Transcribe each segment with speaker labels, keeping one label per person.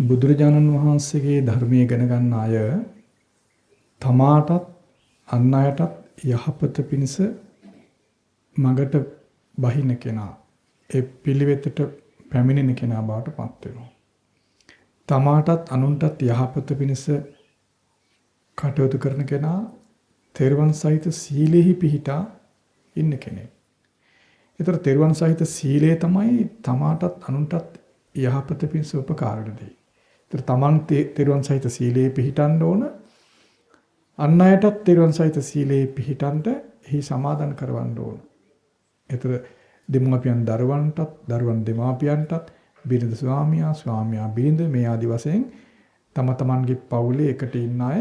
Speaker 1: බුදුරජාණන් වහන්සේගේ ධර්මයේ ඉගෙන ගන්න අය තමාටත් අන් අයටත් යහපත පිණිස මගට බහින කෙනා ඒ පිළිවෙතට පැමිණෙන කෙනා බවට පත් වෙනවා. තමාටත් අනුන්ටත් යහපත පිණිස කටයුතු කරන කෙනා තෙරුවන් සහිත සීලෙහි පිහිටා ඉන්න කෙනෙක්. ඒතර තෙරුවන් සහිත සීලය තමයි තමාටත් අනුන්ටත් යහපත පිණිස උපකාර වෙන්නේ. ඒතර තමන් තෙරුවන් සහිත සීලයේ පිහිටන්න ඕන. අන් අයටත් තෙරුවන් සහිත සීලයේ පිහිටන්ට එහි සමාදන් කරවන්න ඕන. ඒතර දෙමාපියන් දරුවන්ටත්, දරුවන් දෙමාපියන්ටත්, බිරිඳ ස්වාමියා, ස්වාමියා බිරිඳ මේ ආදි වශයෙන් තම තමන්ගේ පවුලේ එකට ඉන්න අය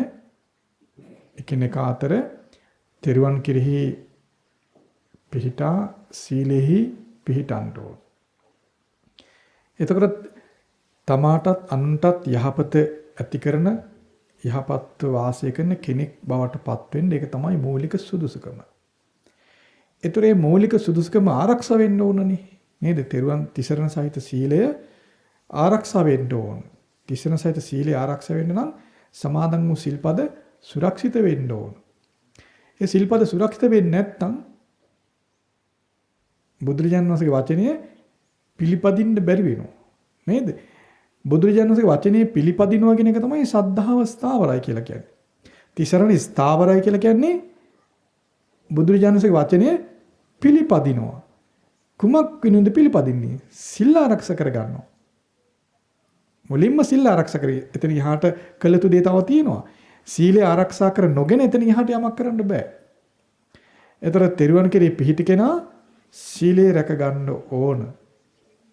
Speaker 1: එකිනෙකා අතර තෙරුවන් කෙරෙහි පිහිටා සීලෙහි පිහිටන්න ඕන. එතකොට තමාටත් අනුන්ටත් යහපත ඇති කරන යහපත් වාසය කරන කෙනෙක් බවට පත් වෙන්න ඒක තමයි මූලික සුදුසුකම. ඒතරේ මූලික සුදුසුකම ආරක්ෂා වෙන්න ඕනනේ නේද? තෙරුවන් තිසරණ සහිත සීලය ආරක්ෂා වෙන්න ඕන. තිසරණ සහිත සීලය ආරක්ෂා වෙන්න නම් සමාදන් වූ සිල්පද සුරක්ෂිත වෙන්න ඕන. ඒ සිල්පද සුරක්ෂිත වෙන්නේ නැත්නම් බුදුරජාණන් වහන්සේගේ වචනය පිළිපදින්න බැරි වෙනවා. නේද? බුදුරජාණන් වහන්සේගේ වචනේ පිළිපදිනවා කියන එක තමයි සද්ධාව ස්ථාවරයි කියලා කියන්නේ. තිසරණ ස්ථාවරයි කියලා කියන්නේ බුදුරජාණන් වහන්සේගේ වචනේ පිළිපදිනවා. කුමක් වෙනුද පිළිපදින්නේ? සිල් ආරක්ෂා කරගන්නවා. මුලින්ම සිල් ආරක්ෂා කරේ. එතන යහට කළ යුතු දේ තව තියෙනවා. සීලය ආරක්ෂා කර නොගෙන එතන යහට යමක් කරන්න බෑ. ඒතර තෙරුවන් කෙරේ පිහිට කෙනා සීලය රැක ගන්න ඕන.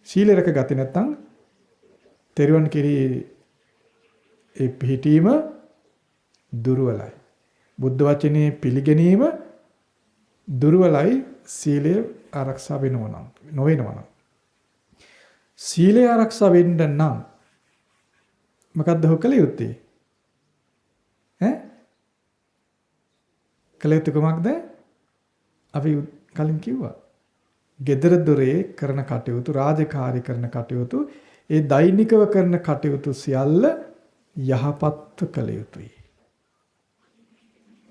Speaker 1: සීලය රැක ගත්තේ නැත්නම් තෙරුවන් කෙරේ ඒ පිහිටීම දුර්වලයි. බුද්ධ වචනේ පිළිගැනීම දුර්වලයි සීලය ආරක්ෂා වෙනවා නම් නොවෙනවා නම්. සීලය ආරක්ෂා වෙන්න නම් මොකක්ද කළ යුත්තේ? කළ යුතු කොමක්ද? අපි කලින් කිව්වා. gedara dore කරන කටයුතු, රාජකාරී කරන කටයුතු, ඒ දෛනිකව කරන කටයුතු සියල්ල යහපත් කළ යුතුයි.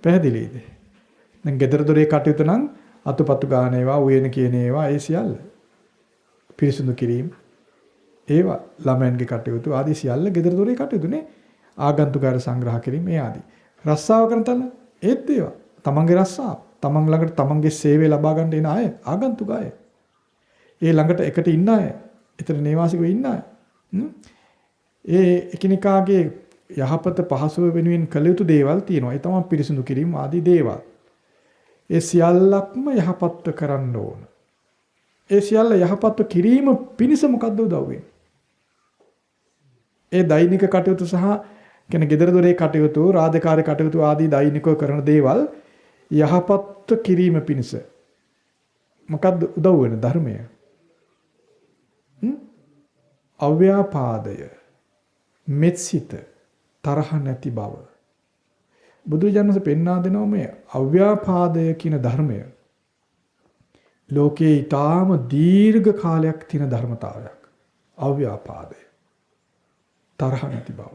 Speaker 1: පැහැදිලිද? දැන් gedara dore කටයුතු නම් අතුපතු ගන්න ඒවා, උයන කියන ඒවා ඒ සියල්ල පිරිසුදු කිරීම, ඒවා ළමයන්ගේ කටයුතු ආදී සියල්ල gedara dore කටයුතුනේ. ආගන්තුකාර සංග්‍රහ කිරීම ඒ ආදී. රස්සාව කරන තැන ඒත් ඒවා. තමන්ගේ රස්සාව, තමන් ළඟට තමන්ගේ සේවය ලබා ගන්න එන අය ආගන්තුක අය. ඒ ළඟට එකට ඉන්න අය, එතන නේවාසිකව ඉන්න අය. ඒ එකිනෙකාගේ යහපත පහසුව වෙනුවෙන් කළ යුතු දේවල් තියෙනවා. ඒ තමයි පිරිසිදු කිරීම ආදී දේවල්. ඒ සියල්ලක්ම යහපත්ව කරන්න ඕන. ඒ සියල්ල යහපත්ව කිරීම පිණිස මොකද්ද උදව් වෙන්නේ? ඒ දෛනික කටයුතු සහ කියන්නේ gedara dore කටයුතු, රාජකාරී කටයුතු ආදී දෛනිකව කරන දේවල් යහපත් කිරීම පිණිස මොකද්ද උදව් වෙන ධර්මය? අව්‍යාපාදය, මෙත්සිත, තරහ නැති බව. බුදුරජාණන් වහන්සේ පෙන්වා දෙනවා මේ අව්‍යාපාදය කියන ධර්මය ලෝකේ ඊටාම දීර්ඝ කාලයක් තියෙන ධර්මතාවයක්. අව්‍යාපාදය, තරහ නැති බව,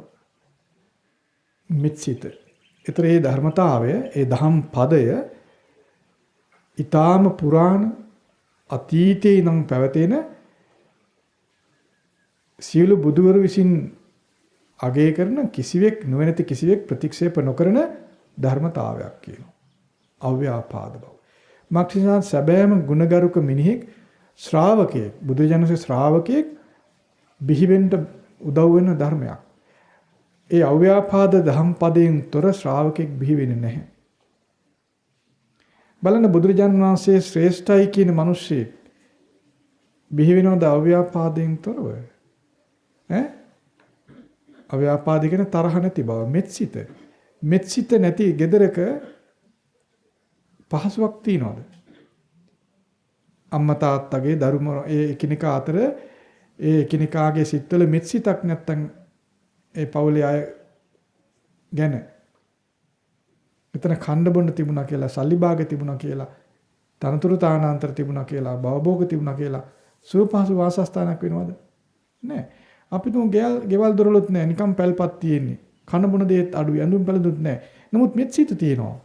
Speaker 1: මෙත්සිත. ඒතර මේ ධර්මතාවය, ඒ දහම් පදය ඊටාම පුරාණ අතීතේ ඉඳන් පැවතෙන සියලු බුදුවරු විසින් අගය කරන කිසිවෙක් නොවැනති කිසිවෙක් ප්‍රතික්ෂේප නොකරන ධර්මතාවයක් කියනවා. අව්‍යාපාද බව. මාක්ෂිසාන් සැබෑම ගුණගරුක මිනිහෙක්, ශ්‍රාවකයෙක්, බුදුජානක ශ්‍රාවකයෙක් බිහිවෙන්න උදව් වෙන ධර්මයක්. ඒ අව්‍යාපාද දහම් පදයෙන් තොර ශ්‍රාවකෙක් බිහි වෙන්නේ නැහැ. බලන්න බුදුරජාණන් වහන්සේ ශ්‍රේෂ්ඨයි කියන මිනිස්සෙක් බිහි වෙනවද අව්‍යාපාදයෙන් තොරව? අව්‍යාපාද කියන තරහ නැති බව, මෙත්සිත. මෙත්සිත නැති ගෙදරක පහසුවක් තියනවද? අම්මා තාත්තගේ දරුම ඒ එකිනෙකා අතර ඒ එකිනෙකාගේ සිත්වල මෙත්සිතක් නැත්තම් ඒ පවුලේ අය ගැන එතන ඛණ්ඩ බොන්න තිබුණා කියලා, සල්ලි භාග තිබුණා කියලා, තනතුරු තානාන්තර තිබුණා කියලා, භවභෝග තිබුණා කියලා සුවපහසු වාසස්ථානයක් වෙනවද? නෑ. අපි තුන් ගෙවල් දොරලුත් නැහැ. නිකම් පැල්පත් තියෙන්නේ. කන බොන දේත් අඩුයි. ඇඳුම් පැළඳුත් නැහැ. නමුත් මෙත් සිත තියෙනවා.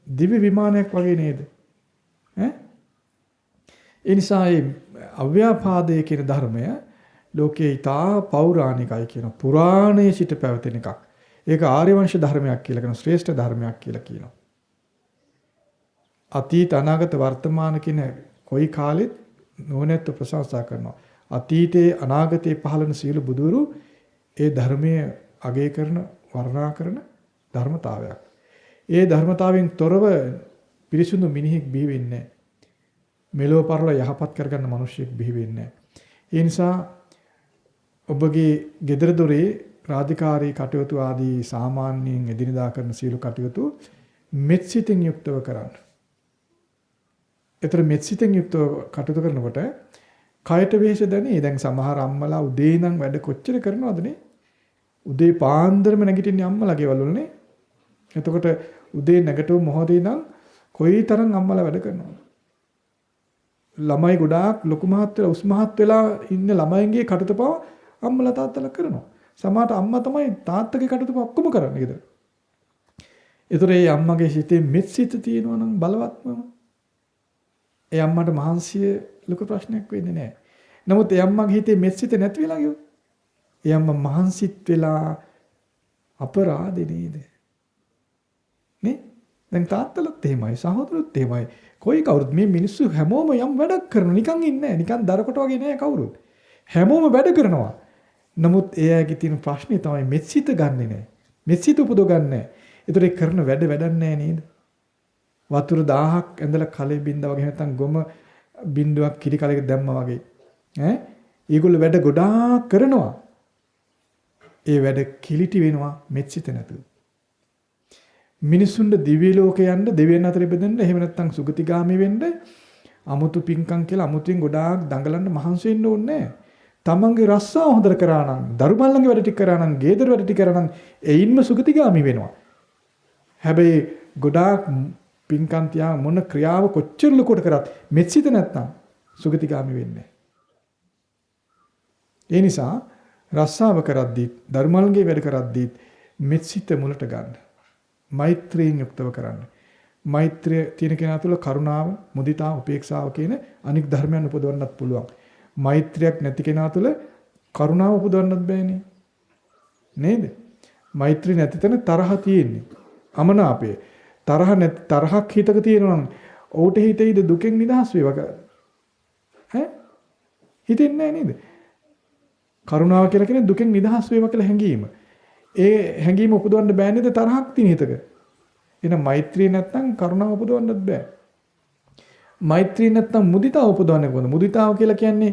Speaker 1: දිව්‍ය විමානයක් වගේ නේද? ඒ නිසා මේ අව්‍යාපාදයේ කියන ධර්මය ලෝකේ ඊටා පෞරාණිකයි කියන පුරාණයේ සිට පැවතෙන එකක්. ඒක ආර්යවංශ ධර්මයක් කියලා කියන ශ්‍රේෂ්ඨ ධර්මයක් කියලා කියනවා. අතීත අනාගත වර්තමාන කියන කොයි කාලෙත් නොනැත්තු ප්‍රශංසා කරනවා. අතීතයේ අනාගතයේ පහළන සියලු බුදුරු ඒ ධර්මයේ අගය කරන වර්ණනා කරන ධර්මතාවයක්. ඒ ධර්මතාවයෙන් තොරව පිරිසුදු මිනිහෙක් බිහි වෙන්නේ නැහැ. මෙලොව පරලොව යහපත් කරගන්න මිනිහෙක් බිහි වෙන්නේ නැහැ. ඒ නිසා ඔබගේ gedara dore රාජකාරී කටයුතු ආදී සාමාන්‍යයෙන් එදිනදා කරන සියලු කටයුතු මෙත්සිතින් යුක්තව කරන්න. ඒතර මෙත්සිතින් යුක්තව කටයුතු කරනකොට කයට වෙහෙස දැනේ. දැන් සමහර අම්මලා උදේ ඉඳන් වැඩ කොච්චර කරනවදනේ? උදේ පාන්දරම නැගිටින්නේ අම්මලා ගෙවල් වලනේ. එතකොට උදේ නැගිටුව මොහොතේ ඉඳන් කොයිතරම් අම්මලා වැඩ කරනවද? ළමයි ගොඩාක් ලොකු මහත් වෙලා උස් මහත් වෙලා ඉන්න ළමයින්ගේ කටයුතු පව අම්මලා තාත්තලා කරනවා. සමහරට අම්මා තමයි තාත්තගේ කටයුතු ඔක්කොම කරන්නේ ගෙදර. ඒතර ඒ අම්මගේ හිතේ මෙත්සිත තියෙනවා නම් බලවත්වම ඒ අම්මට මහන්සිය ලොකු ප්‍රශ්නයක් වෙන්නේ නැහැ. නමුත් ඒ අම්මගේ හිතේ මෙත්සිත නැති වෙලා ගියොත් ඒ අම්මා මහන්සිත් වෙලා අපරාධේ නේද? නේ? දැන් තාත්තලත් එහෙමයි සහෝදරොත් එහෙමයි. කොයි කවුරුත් මේ මිනිස්සු හැමෝම යම් වැඩක් කරනවා. නිකන් ඉන්නේ නැහැ. නිකන් දරකොට වගේ නෑ කවුරුත්. හැමෝම වැඩ කරනවා. නමුත් එයාගේ තියෙන ප්‍රශ්නේ තමයි මෙත්සිත ගන්නෙ නෑ. මෙත්සිත උපදව ගන්න නෑ. ඒතර ඒ කරන වැඩ වැඩක් නෑ නේද? වතුර 1000ක් ඇඳලා කලෙ බින්දා වගේ නැත්තම් ගොම බින්දුවක් කිරි කලයක දැම්මා වගේ. ඒගොල්ලෝ වැඩ ගොඩාක් කරනවා. ඒ වැඩ කිලිටි වෙනවා මෙත්සිත නැතුව. මිනිසුන්ට දිව්‍ය ලෝකේ යන්න දෙවියන් අතර ඉපදෙන්න එහෙම නැත්තම් සුගතිගාමී වෙන්න අමුතු පිංකම් කියලා අමුතුවෙන් ගොඩාක් දඟලන්න මහන්සි වෙන්න ඕනේ නැහැ. තමන්ගේ රස්සාව හොඳට කරා නම්, දරුමල්ලන්ගේ වැඩ ටික කරා නම්, ගේදර වැඩ ටික කරා නම් එයින්ම සුගතිගාමී වෙනවා. හැබැයි ගොඩාක් පිංකම් තියා මොන ක්‍රියාව කොච්චර ලොකුට කරත් මෙත්සිත නැත්තම් සුගතිගාමී වෙන්නේ නැහැ. ඒ නිසා රස්සාව කරද්දී, දරුමල්ලන්ගේ වැඩ කරද්දී මෙත්සිත මුලට ගන්න. මෛත්‍රියෙන් යුක්තව කරන්න. මෛත්‍රිය තියෙන කෙනා තුළ කරුණාව, මුදිතාව, උපේක්ෂාව කියන අනික් ධර්මයන් උපදවන්නත් පුළුවන්. මෛත්‍රියක් නැති කෙනා තුළ කරුණාව උපදවන්නත් බෑනේ. නේද? මෛත්‍රිය නැති තැන තරහ තියෙන්නේ. අමනාපය. තරහක් හිතක තියෙනවා නම් ඔහුට හිතෙයිද දුකෙන් නිදහස් වේවා? හිතෙන්නේ නැහැ නේද? කරුණාව කියලා කියන්නේ දුකෙන් නිදහස් වේවා කියලා හැඟීම. ඒ හැඟීම උපදවන්න බෑ නේද තරහක් තියෙන හිතක. එහෙනම් මෛත්‍රිය නැත්නම් කරුණාව උපදවන්නත් බෑ. මෛත්‍රිය නැත්නම් මුදිතාව උපදවන්න කොහොමද? මුදිතාව කියලා කියන්නේ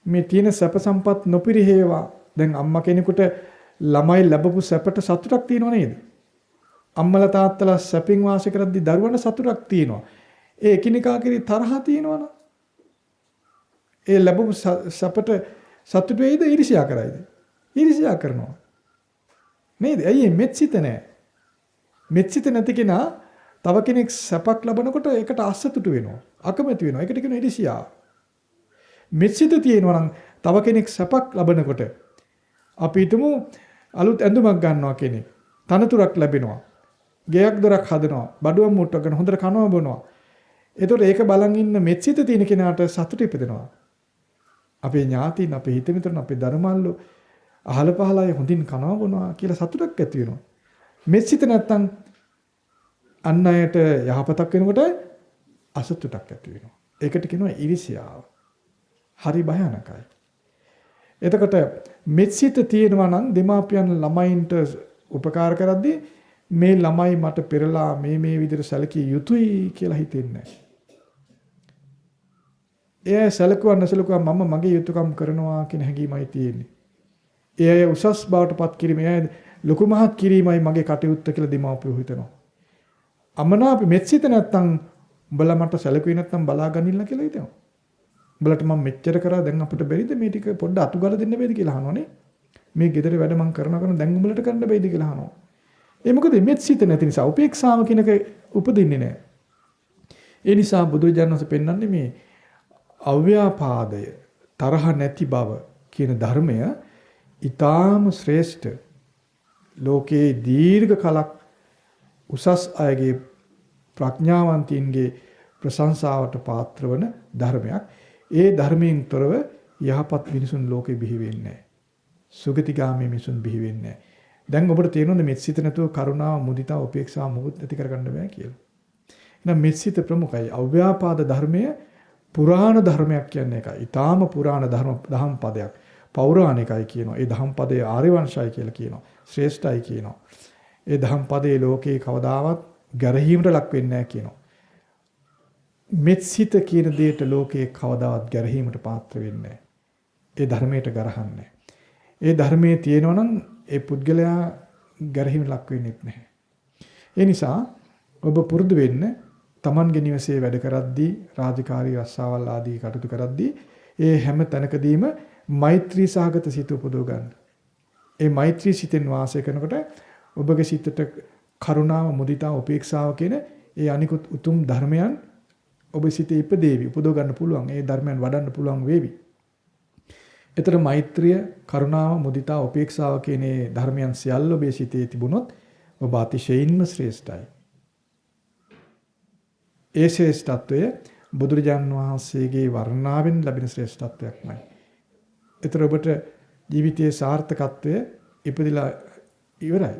Speaker 1: මේ තියෙන සැප සම්පත් නොපිරිහෙවා. දැන් අම්මා කෙනෙකුට ළමයි ලැබපු සැපට සතුටක් තියෙනව නේද? අම්මලා තාත්තලා සැපින් වාසය කරද්දී දරුවන්ට සතුටක් තියෙනවා. ඒ එකිනෙකා කෙරේ තරහ තියෙනවනම් ඒ ලැබපු සැපට සතුට වෙයිද ඊර්ෂ්‍යා කරයිද? ඊර්ෂ්‍යා කරනවා. නේද? ඇයි මෙත්සිත නැහැ. මෙත්සිත නැති කෙනා තව කෙනෙක් සැපක් ලබනකොට ඒකට අසතුටු වෙනවා. අකමැති වෙනවා. ඒකට කියන ඊර්ෂ්‍යාව. මෙත්සිත තියෙනවා නම් තව කෙනෙක් සැපක් ලබනකොට අපි හිතමු අලුත් ඇඳුමක් ගන්නවා කෙනෙක්. තනතුරක් ලැබෙනවා. ගෙයක් දොරක් හදනවා. බඩුවක් මුට්ටක් ගන්න හොඳට කනවා බොනවා. ඒතකොට ඒක බලන් ඉන්න මෙත්සිත තියෙන කෙනාට සතුට ඉපදෙනවා. අපේ ඥාතීන්, අපේ හිතමිතුරන්, අපේ ධර්මල්ලෝ අහල පහලයි හොඳින් කනවා බොනවා කියලා සතුටක් ඇති වෙනවා. මෙත්සිත නැත්තම් අන් අයට යහපතක් වෙනකොට අසතුටක් ඇති වෙනවා. ඒකට කියනවා ඊර්ෂ්‍යාව. හරි භයානකයි. එතකොට මෙත්සිත තියෙනවා නම් දෙමාපියන් ළමයින්ට උපකාර කරද්දී මේ ළමයි මට පෙරලා මේ විදිහට සැලකිය යුතුයි කියලා හිතෙන්නේ නැහැ. එයා සැලකුවා නැසලකුවා මම මගේ යුතුයකම් කරනවා කියන හැඟීමයි තියෙන්නේ. එයා උසස් බවට පත් කිරීම, එයා ලොකු මහත් කිරීමයි මගේ කටයුත්ත කියලා දෙමාපියෝ හිතනවා. අමනාප මෙත්සිත නැත්තම් උඹලා මට සැලකුවේ නැත්තම් බලා ගනින්න කියලා හිතනවා. උඹලට මම මෙච්චර කරා දැන් අපිට බැරිද මේ ටික පොඩ්ඩ අතුගාලා දෙන්න බැයිද කියලා අහනවනේ. මේ ගෙදර වැඩ මම කරනවා දැන් උඹලට කරන්න බැයිද කියලා අහනවා. ඒ මොකද මෙත්සිත නැති නිසා උපේක්ෂාව කියනක උපදින්නේ නැහැ. ඒ නිසා බුදුරජාණන් වහන්සේ පෙන්වන්නේ මේ අව්‍යාපාදය, තරහ නැති බව, කියන ධර්මය ඊටාම ශ්‍රේෂ්ඨ ලෝකේ දීර්ඝ කලක් උසස් අයගේ ප්‍රඥාවන්තින්ගේ ප්‍රශංසාවට පාත්‍ර වන ධර්මයක්. ඒ ධර්මයෙන් තොරව යහපත් මිනිසුන් ලෝකෙ බිහි වෙන්නේ නැහැ. සුගතිගාමී මිනිසුන් බිහි වෙන්නේ නැහැ. දැන් ඔබට තේරෙනවද මෙත්සිත නැතුව කරුණාව, මුදිතාව, උපේක්ෂාව මොකුත් නැති කරගන්න බෑ කියලා. එහෙනම් මෙත්සිත ප්‍රමුඛයි. අව්‍යාපාද ධර්මය පුරාණ ධර්මයක් කියන්නේ ඒකයි. ඊටාම පුරාණ දහම් පදයක්. පෞරාණිකයි කියනවා. ඒ දහම් පදේ ආර්ය වංශයි කියලා කියනවා. ශ්‍රේෂ්ඨයි කියනවා. ඒ දහම් පදේ ලෝකේ කවදාවත් ගැරහීමට ලක් වෙන්නේ නැහැ කියනවා. මෙත්සිත කියන දෙයට ලෝකේ කවදාවත් ගැරහීමට පාත්‍ර වෙන්නේ නැහැ. ඒ ධර්මයට ගරහන්නේ. ඒ ධර්මයේ තියෙනවා නම් ඒ පුද්ගලයා ගැරහීමට ලක් වෙන්නේ නැහැ. ඒ නිසා ඔබ පුරුදු වෙන්න තමන්ගේ නිවසේ වැඩ කරද්දී, රාජකාරී රස්සාවල් ආදී කටයුතු කරද්දී ඒ හැම තැනකදීම මෛත්‍රී සහගත සිත උපදව ගන්න. ඒ මෛත්‍රී සිතෙන් වාසය කරනකොට ඔබගේ සිතට කරුණාව, මුදිතාව, උපේක්ෂාව කියන ඒ අනිකුත් උතුම් ධර්මයන් ඔබ සිතේ ඉපදේවි. උපදව ගන්න පුළුවන්. ඒ ධර්මයන් වඩන්න පුළුවන් වේවි. එතන මෛත්‍රිය, කරුණාව, මුදිතාව, උපේක්ෂාව කියන මේ ධර්මයන් සියල්ල ඔබේ සිතේ තිබුණොත් ඔබ අතිශයින්ම ශ්‍රේෂ්ඨයි. ඒ ශ්‍රේෂ්ඨත්වය බුදුරජාන් වහන්සේගේ වර්ණාවෙන් ලැබෙන ශ්‍රේෂ්ඨත්වයක්මයි. ඒතර ඔබට ජීවිතයේ සාර්ථකත්වය ඉපදිලා ඉවරයි.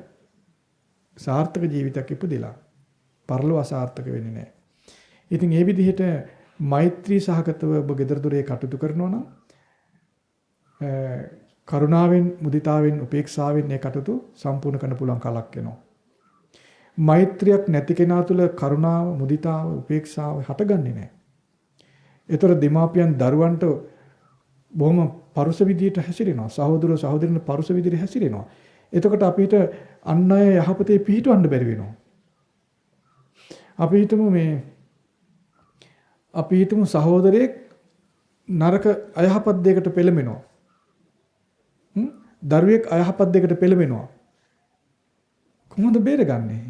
Speaker 1: සාර්ථක ජීවිතයක් ඉපදිලා පරලොව අසාර්ථක වෙන්නේ නැහැ. ඉතින් මේ විදිහට මෛත්‍රී සහගතව ඔබ gedara dore කටයුතු කරනවා නම් කරුණාවෙන්, මුදිතාවෙන්, උපේක්ෂාවෙන් මේ කටයුතු සම්පූර්ණ කරන්න පුළුවන් කලක් එනවා. මෛත්‍රියක් නැති කෙනා තුළ කරුණාව, මුදිතාව, උපේක්ෂාව හටගන්නේ නැහැ. ඒතර දෙමාපියන් දරුවන්ට බොහොම පරුෂ විදියට හැසිරෙනවා. සහෝදර සහෝදරියන් පරුෂ විදියට හැසිරෙනවා. එතකොට අපිට අන් අය යහපතේ පිහිටවන්න බැරි වෙනවා. අපි හිතමු සහෝදරයෙක් නරක අයහපත් දෙයකට පෙළඹෙනවා. දරුවෙක් අයහපත් දෙයකට පෙළඹෙනවා. කොහොමද බේරගන්නේ?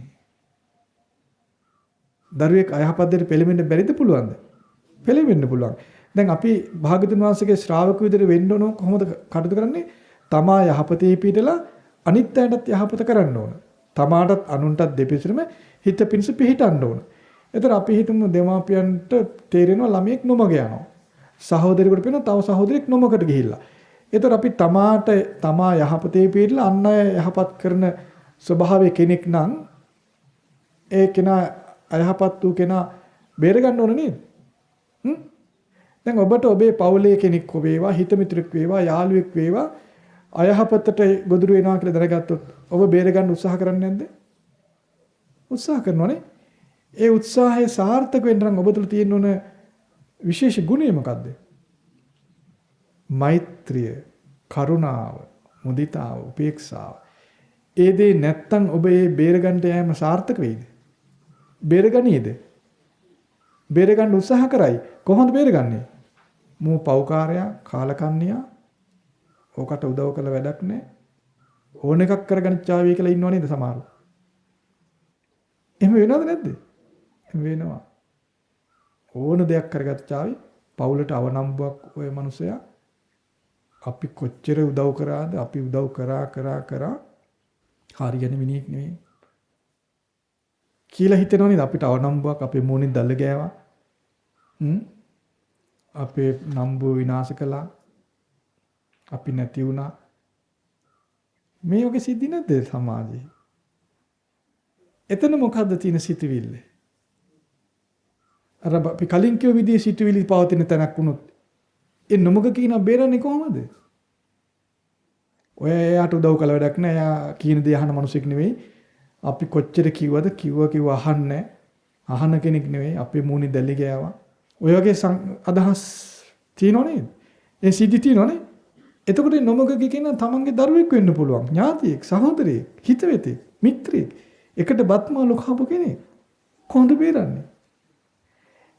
Speaker 1: දරුවෙක් අයහපත් දෙයට පෙළඹෙන්න බැරිද පුළුවන්ද? පෙළඹෙන්න පුළුවන්. දැන් අපි භාගතුන් වහන්සේගේ ශ්‍රාවක විදිහට වෙන්න ඕන කොහොමද කටයුතු කරන්නේ? තමා යහපතේ පිහිටලා අනිත් අයටත් යහපත කරන්න ඕන. තමාටත් අනුන්ටත් දෙපිසරම හිත පිණිස පිහිටන්න ඕන. එතන අපි හිතමු දෙමාපියන්ට තේරෙනවා ළමයෙක් නොමග යනවා. සහෝදරයෙකුට පේනවා තව සහෝදරයෙක් නොමකට ගිහිල්ලා. එතකොට අපි තමා යහපතේ පිළිලා අන් අය යහපත් කරන ස්වභාවයේ කෙනෙක් නම් ඒ කෙනා අයහපත් වූ කෙනා බේර ගන්න ඕන නේද? දැන් ඔබට ඔබේ පවුලේ කෙනෙක් වේවා, හිත මිත්‍රෙක් වේවා, යාළුවෙක් වේවා අයහපතට ගොදුරු වෙනවා කියලා දැනගත්තොත් ඔබ බේර ගන්න උත්සාහ කරන්නේ නැද්ද? උත්සාහ කරනවනේ. ඒ උත්සාහය සාර්ථක වෙන්න නම් ඔබ තුළ තියෙන ඕන විශේෂ ගුණය මොකද්ද? මෛත්‍රිය, කරුණාව, මුදිතාව, උපේක්ෂාව. ඒ දේ නැත්තම් ඔබ ඒ බේරගන්න යෑම සාර්ථක වෙයිද? බේරගනීද? බේරගන්න උත්සාහ කරයි. කොහොමද බේරගන්නේ? මූ පෞකාරයා, කාලකන්ණියා ඕකට උදව් කළ වැඩක් නැහැ. ඕන එකක් කරගනිච්චාවී කියලා ඉන්නව නේද සමහරව? එහෙම වෙනවද නැද්ද? වෙනවා. ඕන දෙයක් කරගත්තාවි පවුලට අවනම්බුවක් ඔය මනුස්සයා අපි කොච්චර උදව් කරාද? අපි උදව් කරා හරියන මිනිහෙක් නෙවෙයි කියලා හිතෙනව නේද? අපිට අවනම්බුවක් අපේ මූණින් දැල්ල ගෑවා. අපේ නම්බුව විනාශ කළා. අපි නැති වුණා. මේ වගේ සිද්ධි නැද්ද සමාජයේ? එතන මොකද්ද තියෙන සිතුවිල්ල? අර අපි කලින් කියව විදිහේ සිතුවිලි පවතින තැනක් වුණොත් ඒ නොමග කියන බේරන්නේ කොහොමද? ඔය එයාට උදව් කළ වැඩක් නෑ. එයා කියන දේ අහන මිනිසෙක් නෙවෙයි. අපි කොච්චර කිව්වද කිව්ව අහන්නේ. අහන කෙනෙක් නෙවෙයි. අපේ මූණේ දැලි ගෑවා. ඔය වගේ අදහස් තියෙනව නේද? ඒ සිද්ධි තියෙනවනේ. එතකොට නොමග කියන තමන්ගේ දරුවෙක් වෙන්න පුළුවන්. ඥාතියෙක්, සහෝදරයෙක්, හිතවතෙක්, මිත්‍රයෙක්. එකට බත්මාලු කහපු කෙනෙක්. කොහොමද බේරන්නේ?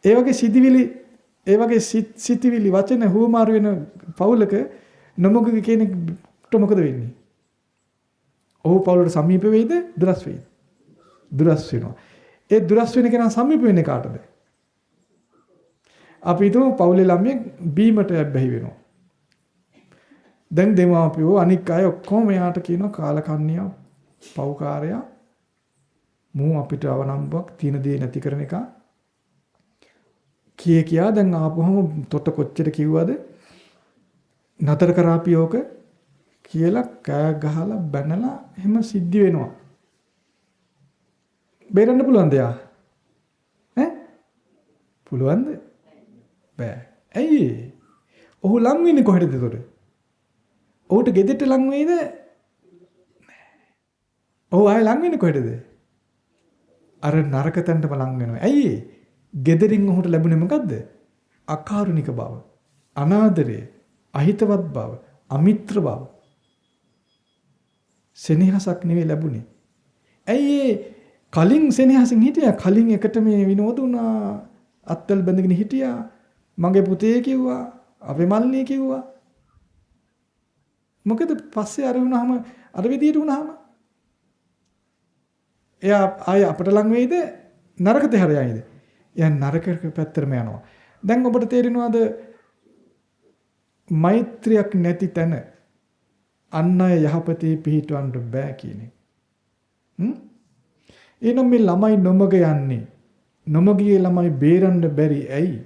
Speaker 1: ඒ වගේ සිතිවිලි වචන හුවමාරු වෙන පවුලක නොමග කෙනෙක්ට මොකද වෙන්නේ? ඔහු පවුලට සමීප වෙයිද? දුරස් වෙයිද? දුරස් වෙනවා. ඒ දුරස් වෙන කෙනා සමීප වෙන්නේ කාටද? අපි හිතමු පවුලේ ළමයෙක් බීමට බැහැ වෙනවා. දැන් දෙමාපියෝ අනික් අය ඔක්කොම මෙයාට කියනවා කාලකන්ණියා, පව්කාරයා, මූ අපිට අවනම්බුවක් තියෙන දේ නැති කරන එක කියා දැන් ආපුවම තොට කොච්චර කිව්වද නතර කරාපියෝක කියලා කෑ ගහලා බැනලා එහෙම සිද්ධ වෙනවා. බේරන්න පුළුවන්ද යා? පුළුවන්ද? බෑ. ඇයි? ඔහු ලං වෙන්නේ කොහෙටද එතකොට? ඔහුට ගෙදරට ලං වෙයිද? නෑ. ඔහු ආයෙ ලං වෙන්නේ කොහෙටද? අර නරක තැනටම ලං වෙනවා. ඇයි? ගෙදරින් ඔහුට ලැබුණේ මොකද්ද? අකාරුණික බව, අනාදරය, අහිතවත් බව, අමිත්‍ර බව. සෙනෙහසක් නෙවෙයි ලැබුණේ. ඇයි කලින් සෙනෙහසින් හිටියා? කලින් එකට මේ විනෝද වුණා. අත්තල් බැඳගෙන හිටියා. මගේ පුතේ කිව්වා, අපේ මල්ලී කිව්වා. මොකද පස්සේ අර වුණාම අර විදියට වුණාම එයා ආය අපට ලං වෙයිද? නරක දෙහර යයිද? එයා නරක පැත්තටම යනවා. දැන් ඔබට තේරෙනවද මෛත්‍රියක් නැති තැන අන් අය යහපතේ පිහිටවන්න බෑ කියන්නේ. එනම් මේ ළමයි නොමග යන්නේ. නොමගියේ ළමයි බේරන්න බැරි ඇයි?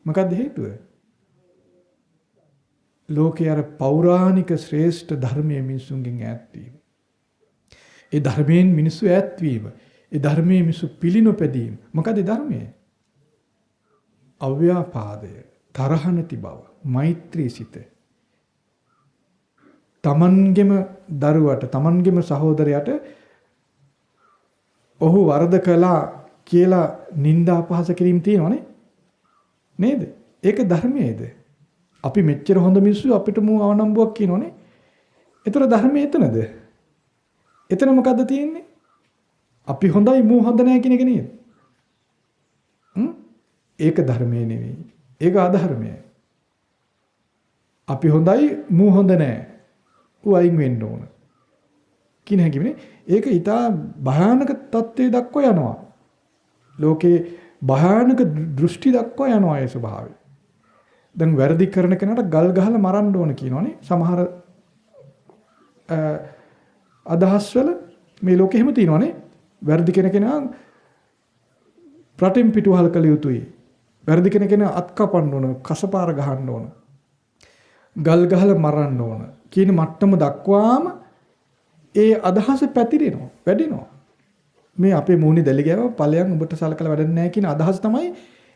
Speaker 1: මොකක්ද හේතුව? ලෝකයේ අර පෞරාණික ශ්‍රේෂ්ඨ ධර්මයේ මිනිසුන්ගෙන් ඈත් වීම. ඒ ධර්මයෙන් මිනිස්සු ඈත් වීම. ඒ ධර්මයේ මිනිස්සු පිළිනොපැදීම. මොකද ධර්මයේ? අව්‍යාපාදය, තරහ නැති බව, මෛත්‍රී සිත. තමන්ගෙම දරුවට, තමන්ගෙම සහෝදරයට ඔහු වරද කළා කියලා නිନ୍ଦා අපහාස කිරීම තියෙනවනේ. නේද? ඒක ධර්මයේද? අපි මෙච්චර හොඳ මිනිස්සු අපිට මූ අවනම්බුවක් කියනෝනේ. ඒතර ධර්මයේ එතනද? එතන මොකද්ද තියෙන්නේ? අපි හොඳයි මූ හොඳ නැහැ කියන එක නේද? ඒක ධර්මයේ නෙවෙයි. ඒක අධර්මයයි. අපි හොඳයි මූ හොඳ නැහැ. ඌ අයින් වෙන්න ඕන. කින හැකිනේ. ඒක ඊට භයානක තත්ත්වයේ දක්වා යනවා. ලෝකේ භයානක දෘෂ්ටි දක්වා යනවා ඒ ස්වභාවය. දැන් වැරදි කරන කෙනාට ගල් ගහලා මරන්න ඕන කියනවනේ. සමහර අදහස් වල මේ ලෝකෙ එහෙම තියෙනවනේ. වැරදි කරන කෙනා ප්‍රතිම් පිටුවහල් කළ යුතුයි. වැරදි කරන කෙනා අත් කපන්න ඕන, කසපාර ගහන්න ඕන. ගල් ගහලා මරන්න ඕන කියන මට්ටම දක්වාම ඒ අදහස පැතිරෙනවා, වැඩෙනවා. මේ අපේ මූණේ දැලි ගෑව ඵලයන් ඔබට සලකලා වැඩන්නේ නැහැ කියන අදහස තමයි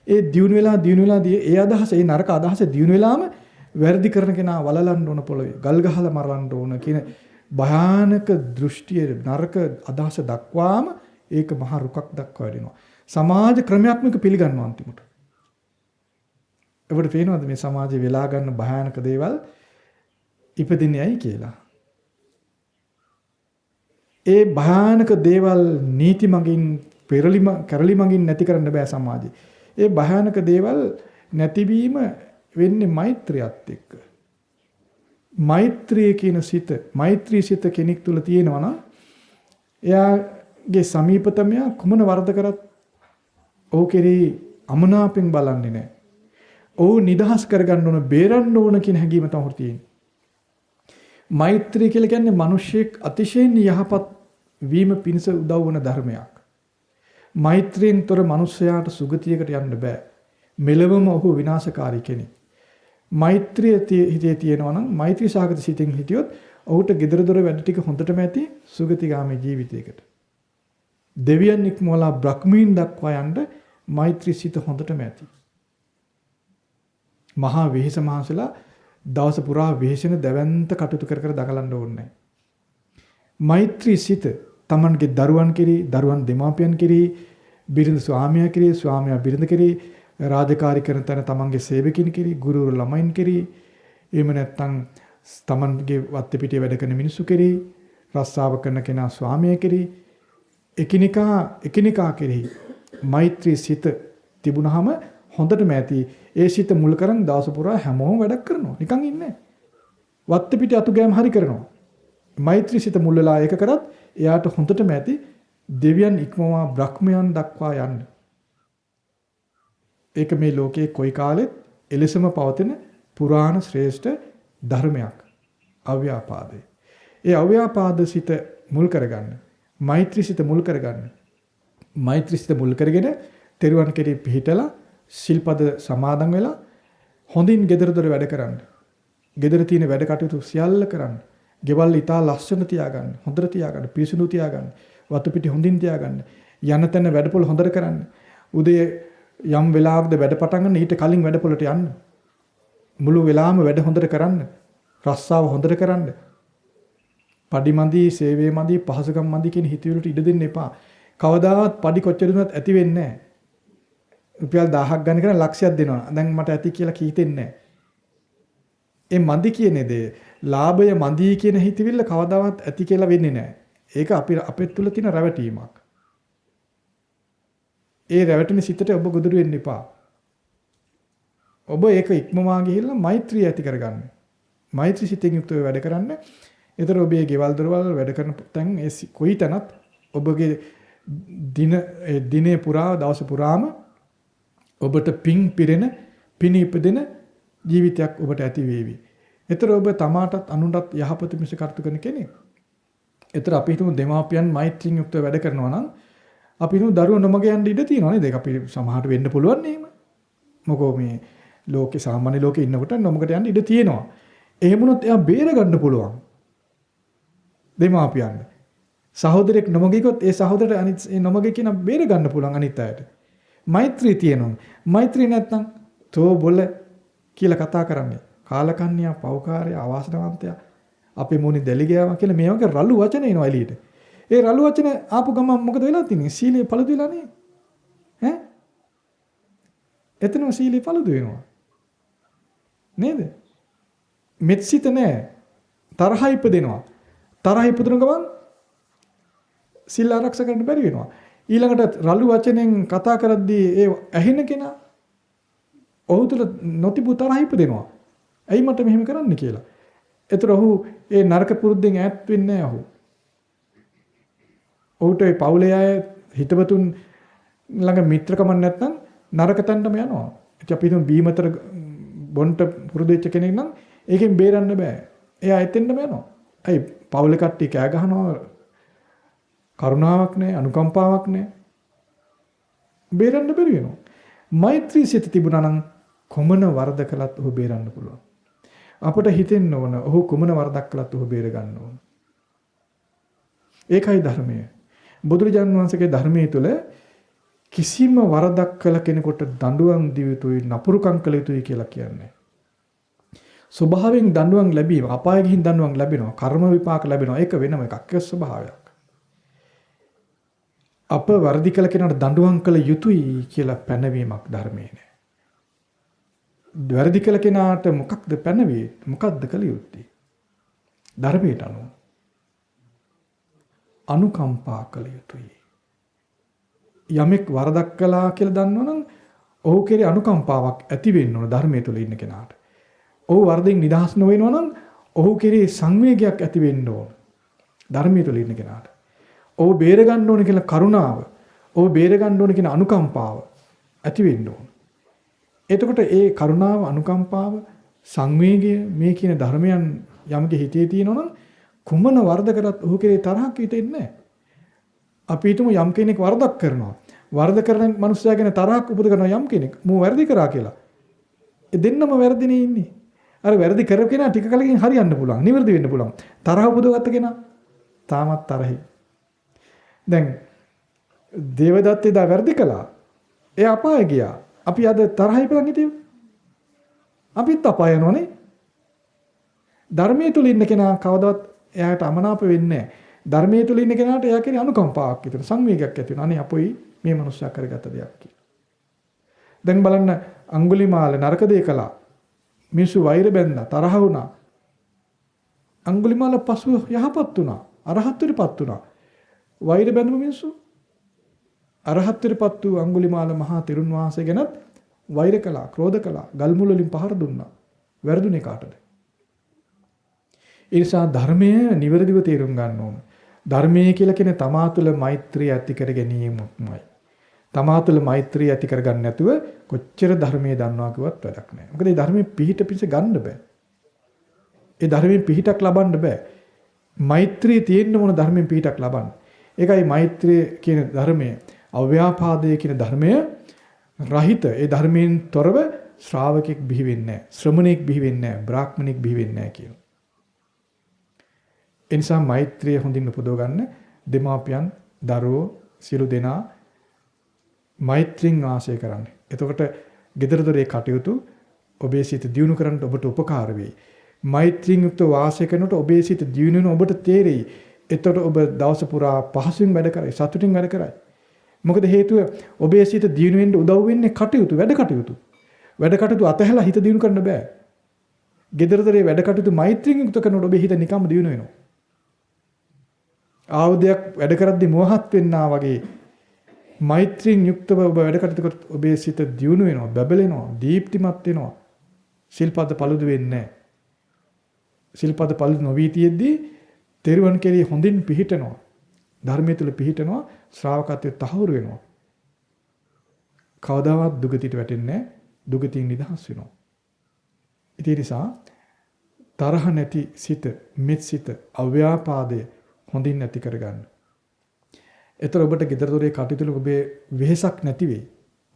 Speaker 1: ඒ දියුණු වෙලා ඒ අදහස, ඒ නරක අදහස දියුණු වෙලාම වැරදි කරන කෙනා වලලන්න ඕන පොළවේ, ගල් ගහලා මරන්න ඕන කියන භයානක දෘෂ්ටිය, නරක අදහස දක්වාම ඒක මහ රුකක් දක්වා වැඩෙනවා. සමාජ ක්‍රමයක් මේක පිළිගන්නවා අන්තිමට. ඔබට පේනවද මේ සමාජයේ වෙලා ගන්න භයානක දේවල් ඉපදින්නේ ඇයි කියලා? ඒ භයානක දේවල් නීති මගින් කරලි මගින් නැති කරන්න බෑ සමාජයේ. ඒ භයානක දේවල් නැතිවීම වෙන්නේ මෛත්‍රියත් එක්ක. මෛත්‍රිය කියන සිත, මෛත්‍රී සිත කෙනෙක් තුල තියෙනවා නම් එයාගේ සමීපතමයා කුමන වරද කරත් ඔහු කෙරෙහි අමනාපෙන් බලන්නේ නැහැ. ඔහු නිදහස් කරගන්න ඕන, බේරන්න ඕන කියන හැඟීම තමයි තියෙන්නේ. මෛත්‍රිය කියලා කියන්නේ මිනිසෙක් අතිශයින් යහපත් වීම පිණිස උදව් වන ධර්මයක්. මෛත්‍රියෙන් තොර මිනිසයාට සුගතියකට යන්න බෑ. මෙලවම ඔහු විනාශකාරී කෙනෙක්. මෛත්‍රිය හිතේ තියෙනවා නම්, මෛත්‍රී සාගත සිතින් හිටියොත් ඔහුට gedara dora වැඩ ටික හොඳටම ඇති සුගතිගාමී ජීවිතයකට. දෙවියන් ඉක්මවලා බ්‍රහ්මීන් දක්වා යන්න මෛත්‍රී සිත හොඳටම ඇති. මහා වෙහෙස මහන්සලා දවස පුරා වෙහෙසෙන දැවැන්ත කටයුතු කර කර දඟලන්න ඕනේ නැහැ. මෛත්‍රී සිත තමන්ගේ දරුවන් කෙරෙහි, දරුවන් දෙමාපියන් කෙරෙහි, බිරිඳ ස්වාමියා කෙරෙහි, ස්වාමියා බිරිඳ කෙරෙහි, රාජකාරී කරන තැන තමන්ගේ සේවකින් කෙරෙහි, ගුරුවරු ළමයින් කෙරෙහි, එහෙම නැත්නම් තමන්ගේ වත්තේ පිටේ වැඩ කරන මිනිස්සු කෙරෙහි, රස්සාව කරන කෙනා ස්වාමියා කෙරෙහි, එකිනෙකා කෙරෙහි මෛත්‍රී සිත තිබුණාම හොඳටම ඇති. ඒ සිත මුල් කරන් දවස පුරා හැමෝම වැඩක් කරනවා. නිකන් ඉන්නේ. වත්තේ පිටේ අතු ගෑම් හරි කරනවා. මෛත්‍රී සිත මුල් වෙලා ඒක කරත් එයාට හොඳටම ඇති දෙවියන් ඉක්මවා බ්‍රහ්මයන් දක්වා යන්න. ඒක මේ ලෝකයේ කොයි කාලෙත් එලෙසම පවතින පුරාණ ශ්‍රේෂ්ඨ ධර්මයක්. අව්‍යාපාදේ. ඒ අව්‍යාපාද සිත මුල් කරගන්න. මෛත්‍රී සිත මුල් කරගන්න. මෛත්‍රී සිත මුල් කරගෙන තෙරුවන් කෙරෙහි පිහිටලා සිල්පද සමාදන් වෙලා හොඳින් gedara dora වැඩ කරන්න. gedara තියෙන වැඩ කටයුතු සියල්ල කරන්න. ගෙවල් ඉතා ලස්සන තියාගන්න. හොඳට තියාගන්න. පිරිසිදු තියාගන්න. වතු පිටි හොඳින් තියාගන්න. යන තැන වැඩපොළ හොඳට කරන්න. උදේ යම් වෙලාවකද වැඩ පටන් ගන්න ඊට කලින් වැඩපොළට යන්න. මුළු වෙලාවම වැඩ හොඳට කරන්න. රස්සාව හොඳට කරන්න. පඩි මදි, සේවය මදි, පහසුකම් මදි කියන හිතවිලට ඉඩ දෙන්න එපා. කවදාවත් පඩි කොච්චර දුන්නත් ඇති වෙන්නේ නැහැ. රුපියල් 1000ක් ගන්න කරන ලක්ෂයක් දෙනවා. දැන් මට ඇති කියලා කීතෙන්නේ නැහැ. ඒ මදි කියන දේ, ලාභය මදි කියන හිතවිල්ල කවදාවත් ඇති කියලා වෙන්නේ නැහැ. ඒක අපේ තුල තියෙන රැවටීමක්. ඒ රැවටෙන සිතට ඔබ ගොදුරු වෙන්න එපා. ඔබ ඒක ඉක්මවා ගිහිල්ලා මෛත්‍රිය ඇති කරගන්න. මෛත්‍රී සිතෙන් යුක්තව වැඩ කරන්න. ඒතර ඔබේ ගෙවල් දොරවල් වැඩ කරන තැන් ඒ කොයි තැනත් ඔබගේ දිනේ පුරා දවස පුරාම ඔබට පිං පිරෙන පිණ ඉපදෙන ජීවිතයක් ඔබට ඇති වේවි. ඒතර ඔබ තමාටත් අනුන්ටත් යහපත මිස කටයුතු කරන කෙනෙක්. ඒතර අපි හිතමු දෙමාපියන් මෛත්‍රියෙන් යුක්තව වැඩ කරනවා නම් අපි හිතමු දරුවෝ නොමග යන්න ඉඩ තියෙනවා නේද? ඒක අපි සමහරට වෙන්න පුළුවන් නේම. මොකෝ මේ ලෝකේ සාමාන්‍ය ලෝකේ ඉන්නකොට නොමගට යන්න ඉඩ තියෙනවා. එහෙම වුණොත් එයා බේර ගන්න පුළුවන්. දෙමාපියන්. සහෝදරෙක් නොමගියොත් ඒ සහෝදරට අනිත් ඒ නොමගිය කියන බේර ගන්න පුළුවන් අනිත් අයට. මෛත්‍රී තියෙනවා. මෛත්‍රී නැත්නම් තෝ බොල කියලා කතා කරන්නේ. කාලකන්ණියා, පෞකාරයා, අවාසනාවන්තයා, අපේ මොණි දෙලි ගෑවා කියලා මේ වගේ රළු වචන එනවා එළියට. ඒ රළු වචන ආපු ගමන් මොකද වෙලා තින්නේ? සීලේ පළුදු වෙලා නේ. ඈ? එතනම සීලේ පළුදු වෙනවා. නේද? මෙත්සිත නෑ. තරහ ඉපදෙනවා. තරහ ඉපදුන ගමන් සීල ආරක්ෂා කරන්න බැරි වෙනවා. ඊළඟට රළු වචනෙන් කතා කරද්දී ඒ ඇහෙන කෙනා ඔහු තුළ නොතිබු තරහ ඉපදෙනවා. ඇයි මට මෙහෙම කරන්න කියලා. ඒතර ඔහු ඒ නරක පුරුද්දෙන් ඈත් වෙන්නේ නැහැ ඔහු. ඔහුට ඒ පවුලේ අය හිතවතුන් ළඟ මිත්‍රකම නැත්නම් නරක තැනටම යනවා. ඉතින් අපි හිතමු බීමතර බොන්ට පුරුදු වෙච්ච කෙනෙක් නම් ඒකෙන් බේරන්න බෑ. එයා එතෙන්ටම යනවා. ඇයි පවුලේ කට්ටිය කෑ ගහනවා. කරුණාවක් නැහැ, අනුකම්පාවක් නැහැ. බේරන්න බැරි වෙනවා. මෛත්‍රී සිත තිබුණා නම් කොමන වරද කළත් ඔහු බේරන්න පුළුවන්. අපට හිතෙන්න ඕන ඔහු කොමන වරදක් කළත් ඔහු බේර ගන්න ඕන. ඒකයි ධර්මය. බුදුරජාණන් වහන්සේගේ ධර්මයේ තුල කිසිම වරදක් කළ කෙනෙකුට දඬුවම් දිය යුතුයි, නපුරුකම් කළ යුතුයි කියලා කියන්නේ. ස්වභාවයෙන් දඬුවම් ලැබීම, අපාය ගිහින් දඬුවම් ලැබෙනවා, කර්ම විපාක ලැබෙනවා. ඒක වෙනම එකක්. ඒ ස්වභාවයක්. අප වර්ධි කළ කෙනාට දඬුවම් කළ යුතුයි කියලා පැනවීමක් ධර්මයේ නෑ. වර්ධි කළ කෙනාට මොකක්ද පැනවිය? මොකක්ද කළ යුත්තේ? ධර්මයට අනුව අනුකම්පා කළ යුතුයි. යමෙක් වරදක් කළා කියලා දන්නවනම් ඔහු කෙරේ අනුකම්පාවක් ඇති වෙන්න ඕන ධර්මයේ තුල ඉන්න කෙනාට. ඔහු වරදින් නිදහස් නොවෙනවා නම් ඔහු කෙරේ සංවේගයක් ඇති වෙන්න ඕන ධර්මයේ තුල ඉන්න කෙනාට. ඔහු බේර ගන්න ඕන කියලා කරුණාව, ඔහු බේර ගන්න ඕන කියන අනුකම්පාව ඇති වෙන්න ඕන. එතකොට ඒ කරුණාව, අනුකම්පාව, සංවේගය මේ කියන ධර්මයන් යමගේ හිතේ තියෙනවා නම් කුමන වරද කරත් ඔහු කෙරේ තරහක් හිතෙන්නේ නැහැ. අපි හිතමු යම් කෙනෙක් වරදක් කරනවා. වරද කරන මනුස්සයා ගැන තරහක් උපද කරනවා යම් කෙනෙක්. මෝ වැරදි කරා කියලා. ඒ දෙන්නම වැරදිනේ ඉන්නේ. අර වැරදි කරපු කෙනා ටික කලකින් හරියන්න පුළුවන්. නිවැරදි වෙන්න පුළුවන්. තරහ උපදවගත්ත කෙනා තාමත් තරහයි. දැන් දේවදත්ත එදා වැරදි කළා. ඒ අපාය ගියා. අපි අද තරහයි බලන් හිටියෝ. අපිත් අපාය යනෝනේ. ධර්මයේ තුල ඉන්න කෙනා කවදාවත් එයාට අමනාප වෙන්නේ නැහැ. ධර්මයේ තුල ඉන්න කෙනාට එයා කෙරේ අනුකම්පාවක් විතර සංවේගයක් ඇති වෙනවා. අනේ අපොයි මේ මනුස්සයා කරගත්ත දෙයක් කියලා. දැන් බලන්න අඟුලිමාල නරක දේ කළා. මිනිස්සු වෛර බැඳලා තරහ වුණා. අඟුලිමාල පසු යහපත් වුණා. අරහත්ත්වයටපත් වුණා. වෛර බැඳපු මිනිස්සු අරහත්ත්වයටපත් වූ අඟුලිමාල මහා තෙරුන් වහන්සේ ගැනත් වෛර කළා, ක්‍රෝධ කළා, ගල් මුල වලින් පහර දුන්නා. වැරදුනේ කාටද? ඒ නිසා ධර්මය නිවැරදිව තේරුම් ගන්න ඕන. ධර්මයේ කියලා කියන්නේ තමා තුළ මෛත්‍රිය ඇති කර ගැනීමයි. තමා තුළ මෛත්‍රිය ඇති කර ගන්න නැතුව කොච්චර ධර්මයේ දන්නවා කිව්වත් වැඩක් නැහැ. මොකද මේ ධර්මයේ පිහිට පිස ගන්න බෑ. ඒ ධර්මයෙන් පිහිටක් ලබන්න බෑ. මෛත්‍රිය තියෙන්න ඕන ධර්මයෙන් පිහිටක් ලබන්න. ඒකයි මෛත්‍රිය කියන ධර්මය, අව්‍යාපාදයේ කියන ධර්මය රහිත ඒ ධර්මයෙන් තොරව ශ්‍රාවකෙක් බිහි වෙන්නේ නැහැ. ශ්‍රමණෙක් බිහි වෙන්නේ නැහැ. බ්‍රාහ්මණෙක් බිහි වෙන්නේ නැහැ කියලා. ඒ නිසා මෛත්‍රිය හොඳින් උපදව ගන්න දෙමාපියන්, දරුවෝ සියලු දෙනා මෛත්‍රියෙන් වාසය කරන්න. එතකොට gedara dore කටයුතු ඔබේ සිත දියුණු කරන්නට ඔබට උපකාර වෙයි. මෛත්‍රියෙන් යුක්ත වාසය කරනකොට ඔබේ සිත දියුණු වෙන ඔබට තේරෙයි. එතකොට ඔබ දවස පුරා පහසුවෙන් වැඩ කරයි, සතුටින් වැඩ කරයි. මොකද හේතුව ඔබේ සිත දියුණු වෙන්න උදව් වෙන්නේ කටයුතු, වැඩ කටයුතු. වැඩ කටයුතු අතහැලා හිත දියුණු කරන්න බෑ. gedara dore වැඩ කටයුතු මෛත්‍රියෙන් යුක්ත කරනකොට ඔබේ හිත නිකම්ම දියුණු වෙනවා. ආයුධයක් වැඩ කරද්දී මෝහත් වෙන්නා වගේ මෛත්‍රියෙන් යුක්තව ඔබ වැඩ කටයුතු කරත් ඔබේ සිත දියුණු වෙනවා, බබලෙනවා, දීප්තිමත් වෙනවා. සිල්පද පළුදු වෙන්නේ නැහැ. සිල්පද පළුදු නොවී තියෙද්දී තෙරුවන් කෙරෙහි හොඳින් පිහිටනවා. ධර්මයේ තුල පිහිටනවා, ශ්‍රාවකත්වයේ තහවුරු වෙනවා. කවදාවත් දුගතියට වැටෙන්නේ නැහැ. දුගතියෙන් නිදහස් වෙනවා. ඒ නිසා තරහ නැති සිත, මෙත් සිත, අව්‍යාපාදය හොඳින් නැති කරගන්න. එතකොට ඔබට gedara dore කටයුතු ඔබේ වෙහෙසක් නැති වෙයි.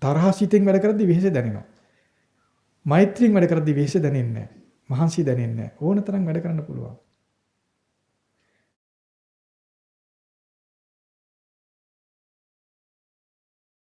Speaker 1: තරහ සිතෙන් වැඩ කරද්දී වෙහෙස දැනෙනවා. මෛත්‍රියෙන් වැඩ කරද්දී වෙහෙස දැනෙන්නේ නැහැ. මහන්සි දැනෙන්නේ නැහැ. ඕන තරම් වැඩ කරන්න පුළුවන්.